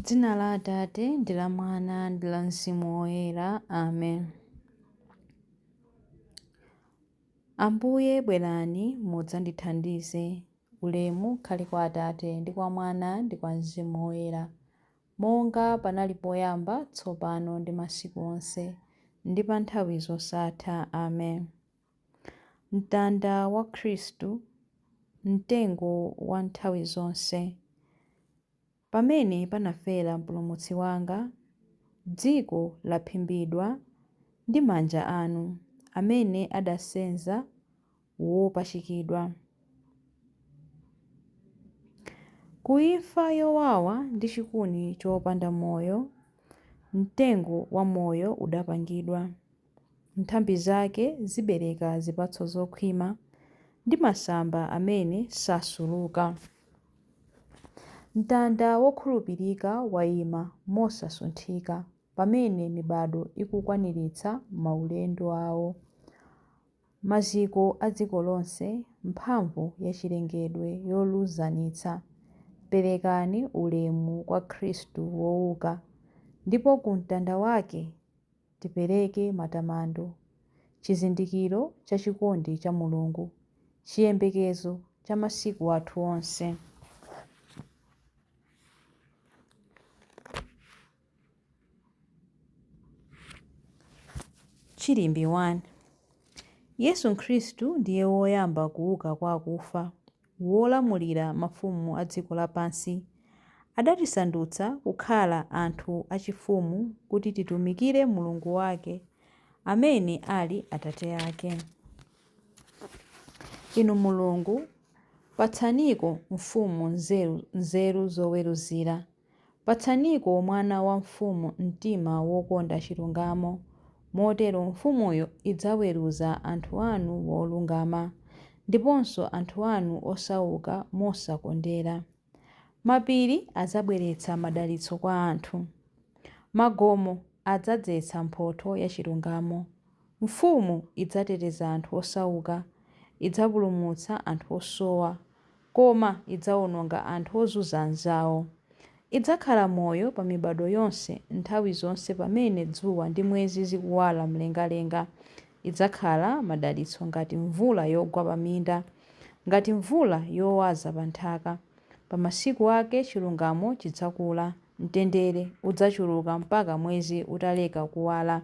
Dzina la Atate ndi la Mwana ndi la Mzimu Woyera. Amen. Ambuye bwerani mudzandithandize. Ulemu ukhale kwa Atate ndi kwa Mwana ndi kwa Mzimu Woyera, monga panali poyamba, tsopano ndi masiku onse, ndi pa nthawi zosatha. Amen. Mtanda wa Khristu, mtengo wa nthawi zonse. Pamene panafera mpulumutsi wanga, dziko laphimbidwa ndi manja anu, amene adasenza wopachikidwa. Kuimfa yowawa ndi chikuni chopanda moyo, mtengo wa moyo udapangidwa. Nthambi zake zibereka zipatso zokhwima ndi masamba amene sasuluka. Mtanda wokhulupirika wayima mosasunthika pamene mibado ikukwaniritsa maulendo awo. Maziko a dziko lonse, mphamvu ya chilengedwe yoluzanitsa, perekani ulemu kwa Khristu wouka, ndipo ku mtanda wake tipereke matamando, chizindikiro cha chikondi cha Mulungu, chiyembekezo cha masiku athu onse. Chilimbi 1. Yesu Khristu ndiye woyamba kuuka kwa akufa, wolamulira mafumu a dziko lapansi. Adatisandutsa kukhala anthu achifumu kuti titumikire Mulungu wake, amene ali Atate ake. Inu Mulungu, patsaniko mfumu nzeru zoweruzira. Patsaniko mwana wa mfumu mtima wokonda chilungamo, motero mfumuyo idzaweruza anthu anu wolungama, ndiponso anthu anu osauka mosakondera. Mapiri adzabweretsa madalitso kwa anthu, magomo adzadzetsa mphotho ya chilungamo. Mfumu idzateteza anthu osauka, idzapulumutsa anthu osowa, koma idzawononga anthu ozunza anzawo. Idzakhala moyo pa mibado yonse, nthawi zonse pamene dzuwa ndi mwezi zikuwala mlengalenga. Idzakhala madalitso ngati mvula yogwa pa minda, ngati mvula yowaza pa nthaka. Pa masiku ake chilungamo chidzakula, mtendere udzachuluka mpaka mwezi utaleka kuwala.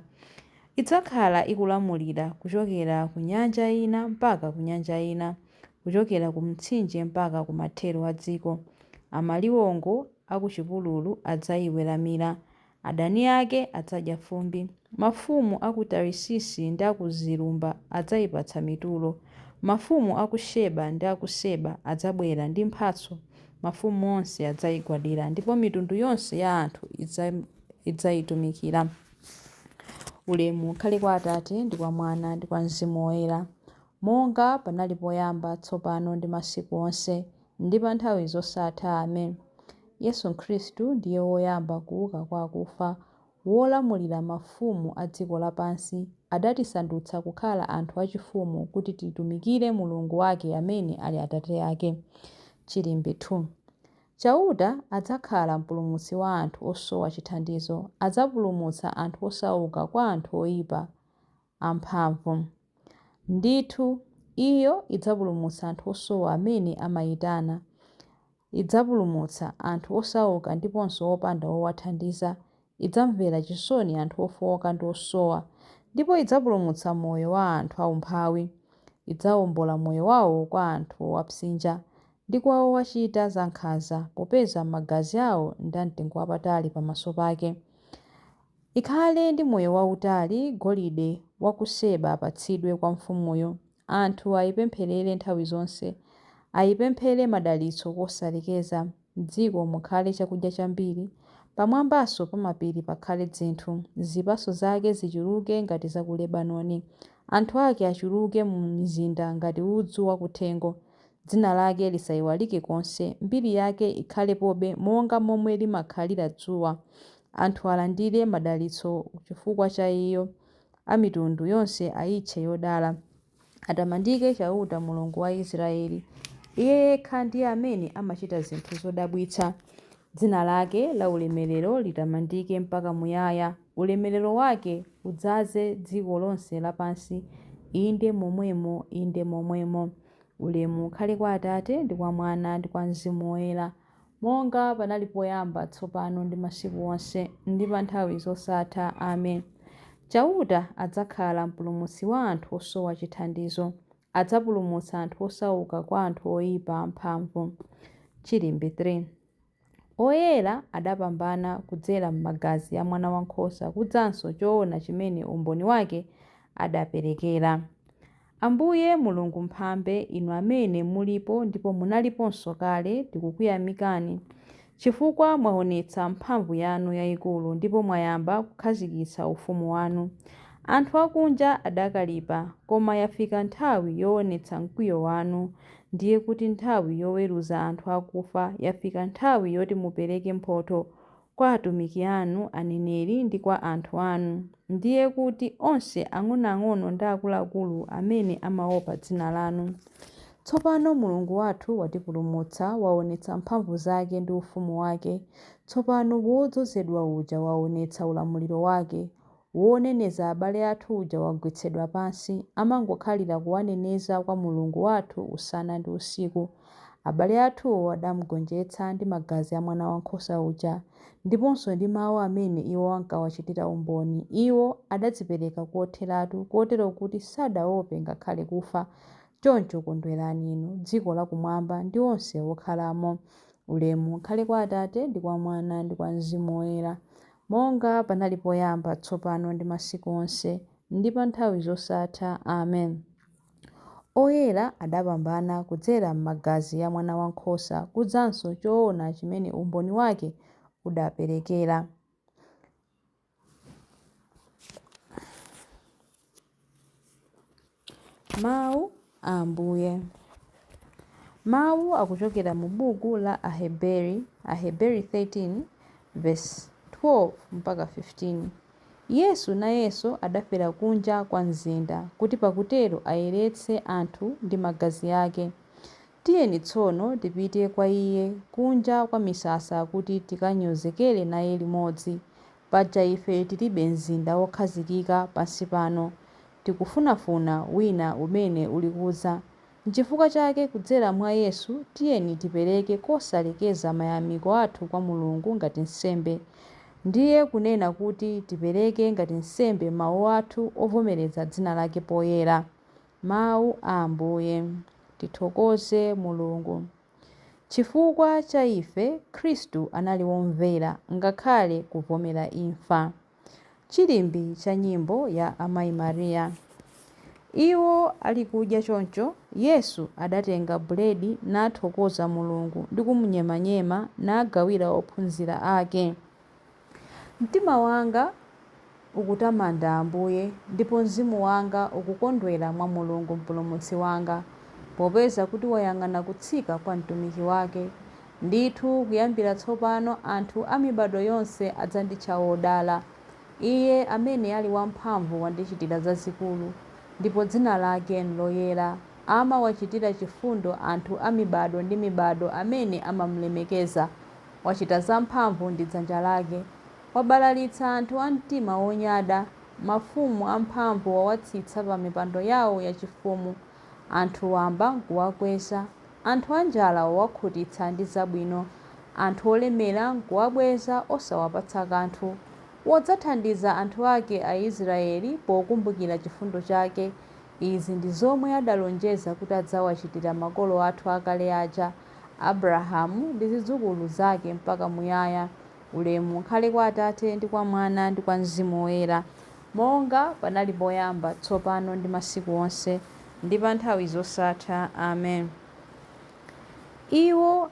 Idzakhala ikulamulira kuchokera ku nyanja ina mpaka ku nyanja ina, kuchokera ku mtsinje mpaka ku mathero a dziko. Amaliwongo a ku chipululu adzayiweramira, adani ake adzadya fumbi. Mafumu a ku Tarisisi ndi a ku zilumba adzayipatsa mitulo. Mafumu a ku Seba ndi a ku Seba adzabwera ndi mphatso. Mafumu onse adzayigwadira, ndipo mitundu yonse ya anthu idzayitumikira. Ulemu ukhale kwa Atate ndi kwa Mwana ndi kwa Mzimu Woyera, monga panali poyamba, tsopano ndi masiku onse, ndi pa nthawi zosatha. Amen. Yesu Khristu ndiye woyamba kuuka kwa akufa, wolamulira mafumu a dziko lapansi. Adatisandutsa kukhala anthu achifumu kuti titumikire Mulungu wake, amene ali Atate ake. Chilimbi 2. Chauta adzakhala mpulumutsi wa anthu osowa chithandizo. Adzapulumutsa anthu osauka kwa anthu oyipa amphamvu. Ndithu iyo idzapulumutsa anthu osowa amene amayitana. Idzapulumutsa anthu osauka ndiponso opanda owathandiza. Idzamvera chisoni anthu ofowoka ndi osowa, ndipo idzapulumutsa moyo wa anthu aumphawi. Idzawombola moyo wawo kwa anthu owapsinja ndi kwa owachita zankhanza, popeza magazi awo ndi amtengo wapatali pamaso pake. Ikhale ndi moyo wautali golide wa ku Seba apatsidwe kwa mfumuyo. Anthu ayipempherere nthawi zonse, ayipemphere madalitso kosalekeza. M'dziko mukhale chakudya chambiri, pamwambanso pa mapiri pakhale dzinthu. Zipatso zake zichuluke ngati za ku Lebanoni, anthu ake achuluke mu mizinda ngati udzu wakuthengo. Dzina lake lisayiwalike konse, mbiri yake ikhalepobe monga momwe limakhalira dzuwa. Anthu alandire madalitso chifukwa cha iyo, a mitundu yonse ayitche yodala. Atamandike chauta Mulungu wa Israeli. Iye yekha ndiye amene amachita zinthu zodabwitsa. Dzina lake la ulemerero litamandike mpaka muyaya. Ulemerero wake udzaze dziko lonse lapansi. Inde momwemo, inde momwemo. Ulemu ukhale kwa Atate ndi kwa Mwana ndi kwa Mzimu Woyera, monga panali poyamba, tsopano ndi masiku onse, ndi pa nthawi zosatha. Amen. Chauta adzakhala mpulumutsi wa anthu osowa chithandizo. Adzapulumutsa anthu osauka kwa anthu oyipa amphamvu. Chilimbi 3. Oyera adapambana kudzera m'magazi a mwana wankhosa, kudzanso choona chimene umboni wake adaperekera. Ambuye Mulungu mphambe, inu amene mulipo ndipo munaliponso kale, tikukuyamikani chifukwa mwaonetsa mphamvu yanu yayikulu ndipo mwayamba kukhazikitsa ufumu wanu. Anthu akunja adakalipa, koma yafika nthawi yoonetsa mkwiyo wanu. Ndiye kuti nthawi yoweruza anthu akufa yafika, nthawi yoti mupereke mphotho kwa atumiki anu aneneri ndi kwa anthu anu. Ndiye kuti onse ang'onoang'ono ndi akuluakulu amene amaopa dzina lanu. Tsopano Mulungu wathu watipulumutsa, waonetsa mphamvu zake ndi ufumu wake. Tsopano wodzozedwa uja waonetsa ulamuliro wake. Woneneza abale athu uja wagwetsedwa pansi, amangokhalira kuwaneneza kwa Mulungu wathu usana ndi usiku. Abale athuwo adamugonjetsa ndi magazi a mwana wankhosa uja, ndiponso ndi mawu amene iwo ankawachitira umboni. Iwo adadzipereka kotheratu, kotero kuti sadaope ngakhale kufa. Choncho kondwerani inu dziko lakumwamba ndi onse okhalamo. Ulemu ukhale kwa Atate ndi kwa Mwana ndi kwa Mzimu Woyera, monga panali poyamba, tsopano ndi masiku onse, ndi pa nthawi zosatha. Amen. Oyera adapambana kudzera m'magazi a mwana wankhosa, kudzanso choona chimene umboni wake udaperekera. Mawu a Ambuye. Mawu akuchokera mu buku la Aheberi 13 verse 12 mpaka 15. Yesu nayenso adafera kunja kwa mzinda, kuti pakutero ayeretse anthu ndi magazi ake. Tiyeni tsono tipite kwa iye kunja kwa misasa kuti tikanyozekere naye limodzi. Paja ife tilibe mzinda wokhazikika pansi pano, tikufunafuna wina umene ulikudza. N'chifukwa chake kudzera mwa Yesu tiyeni tipereke kosalekeza mayamiko athu kwa Mulungu ngati nsembe. Ndiye kunena kuti tipereke ngati nsembe mawu athu ovomereza dzina lake poyera. Mawu a Ambuye. Tithokoze Mulungu. Chifukwa cha ife Khristu anali womvera ngakhale kuvomera imfa. Chilimbi cha nyimbo ya Amayi Mariya. Iwo ali kudya choncho, Yesu adatenga buledi nathokoza Mulungu ndi kumunyemanyema nagawira ophunzira ake. Mtima wanga ukutamanda Ambuye, ndipo mzimu wanga ukukondwera mwa Mulungu mpulumutsi wanga, popeza kuti wayang'ana kutsika kwa mtumiki wake. Ndithu kuyambira tsopano anthu a mibado yonse adzanditcha wodala. Iye amene ali wamphamvu wandichitira zazikulu, ndipo dzina lake nloyera. Amawachitira chifundo anthu a mibado ndi mibado amene amamulemekeza. Wachita zamphamvu ndi dzanja lake. Wabalalitsa anthu a mtima wonyada. Mafumu amphamvu wawatsitsa pa mipando yawo yachifumu. Anthu wamba nkuwakweza. Anthu anjala wawakhutitsa ndi zabwino. Anthu olemera nkuwabweza osawapatsa kanthu. Wodzathandiza anthu ake Aisraeli pokumbukira chifundo chake. Izi ndi zomwe adalonjeza kuti adzawachitira makolo athu akale aja, Abrahamu ndi zidzukulu zake mpaka muyaya. Ulemu ukhale kwa Atate ndi kwa Mwana ndi kwa Mzimu Woyera, monga panali poyamba, tsopano ndi masiku onse, ndi pa nthawi zosatha. Amen. Iwo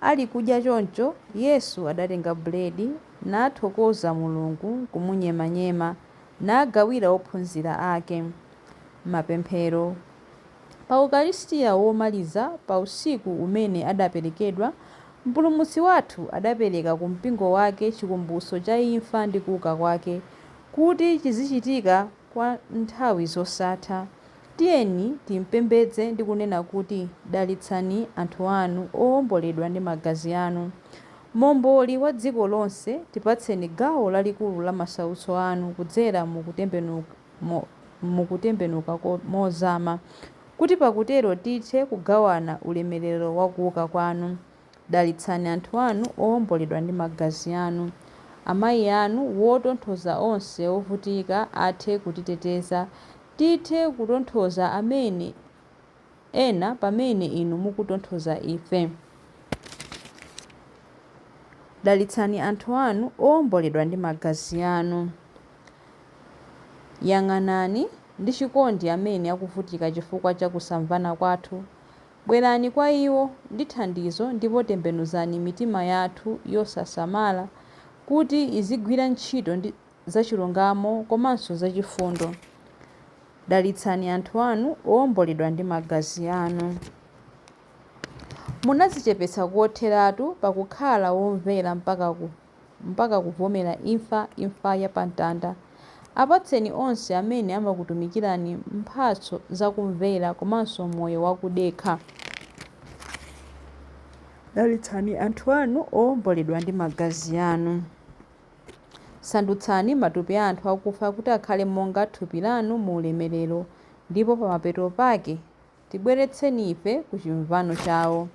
ali kudya choncho, Yesu adatenga buledi nathokoza Mulungu kumunyemanyema nagawira ophunzira ake. Mapemphero. Pa Ukaristiya womaliza, pa usiku umene adaperekedwa, mpulumutsi wathu adapereka ku mpingo wake chikumbutso cha imfa ndi kuuka kwake, kuti chizichitika kwa nthawi zosatha. Tiyeni timpembedze ndi kunena kuti, dalitsani anthu anu owomboledwa ndi magazi anu. momboli wa dziko lonse, tipatseni gawo lalikulu la masautso anu kudzera mukutembenuka mozama, kuti pakutero tithe kugawana ulemerero wa kuuka kwanu. Dalitsani anthu anu owomboledwa ndi magazi anu. Amayi anu wotonthoza onse ovutika athe kutiteteza, tithe kutonthoza amene ena pamene inu mukutonthoza ife. Dalitsani anthu anu owomboledwa ndi magazi anu. Yang'anani ndi chikondi amene akuvutika chifukwa cha kusamvana kwathu. Bwerani kwa iwo ndi thandizo ndipo tembenuzani mitima yathu yosasamala kuti izigwira ntchito zachilungamo komanso zachifundo. Dalitsani anthu anu owomboledwa ndi magazi anu. Munadzichepetsa kotheratu pakukhala womvera mpaka kuvomera imfa yapamtanda. Apatseni onse amene amakutumikirani mphatso zakumvera komanso moyo wakudekha. Dalitsani anthu anu owomboledwa ndi magazi anu. Sandutsani matupi a anthu akufa kuti akhale monga thupi lanu mu ulemerero, ndipo pamapeto pake tibweretseni ife ku chimvano chawo.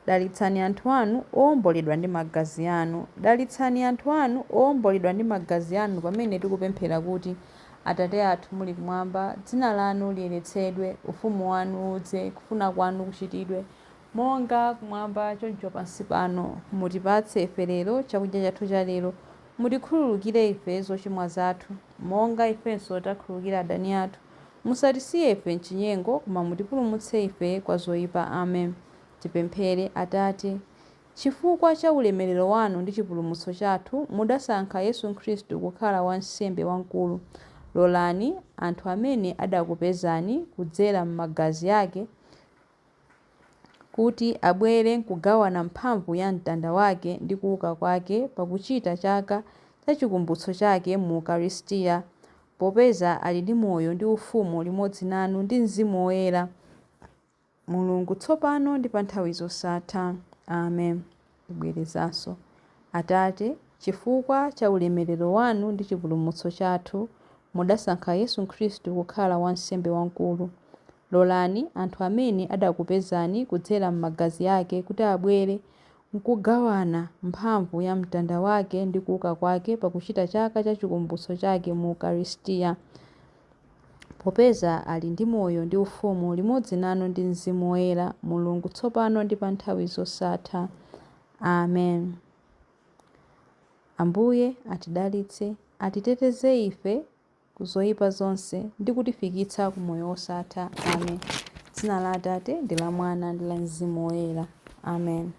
Dalitsani anthu anu owomboledwa ndi magazi anu. Dalitsani anthu anu owomboledwa ndi magazi anu pamene tikupemphera kuti: Atate athu muli kumwamba, dzina lanu liyeretsedwe, ufumu wanu udze, kufuna kwanu kuchitidwe monga kumwamba choncho pansi pano. Mutipatse ife lero chakudya chathu cha lero. Mutikhululukire ife zochimwa zathu monga ifenso takhululukira adani athu. Musatisiye ife m'chinyengo, koma mutipulumutse ife kwa zoyipa. Amen. Tipemphere. Atate, chifukwa cha ulemerero wanu ndi chipulumutso chathu, mudasankha Yesu Khristu kukhala wansembe wamkulu. Lolani anthu amene adakupezani kudzera m'magazi ake kuti abwere kugawana mphamvu ya mtanda wake ndi kuuka kwake pakuchita chaka cha chikumbutso chake mu Ukaristiya, popeza ali ndi moyo ndi ufumu limodzi nanu ndi Mzimu Woyera, Mulungu tsopano ndi pa nthawi zosatha. Amen. Tibwerezanso. Atate, chifukwa cha ulemerero wanu ndi chipulumutso chathu, mudasankha Yesu Khristu kukhala wansembe wamkulu. Lolani anthu amene adakupezani kudzera m'magazi ake kuti abwere nkugawana mphamvu ya mtanda wake ndi kuuka kwake pakuchita chaka cha chikumbutso chake mu Ukaristiya, popeza ali ndi moyo ndi ufumu limodzi nanu ndi Mzimu Woyera, Mulungu tsopano ndi pa nthawi zosatha. Amen. Ambuye atidalitse, atiteteze ife ku zoyipa zonse ndi kutifikitsa ku moyo wosatha. Amen. Dzina la Atate ndi la Mwana ndi la Mzimu Woyera. Amen.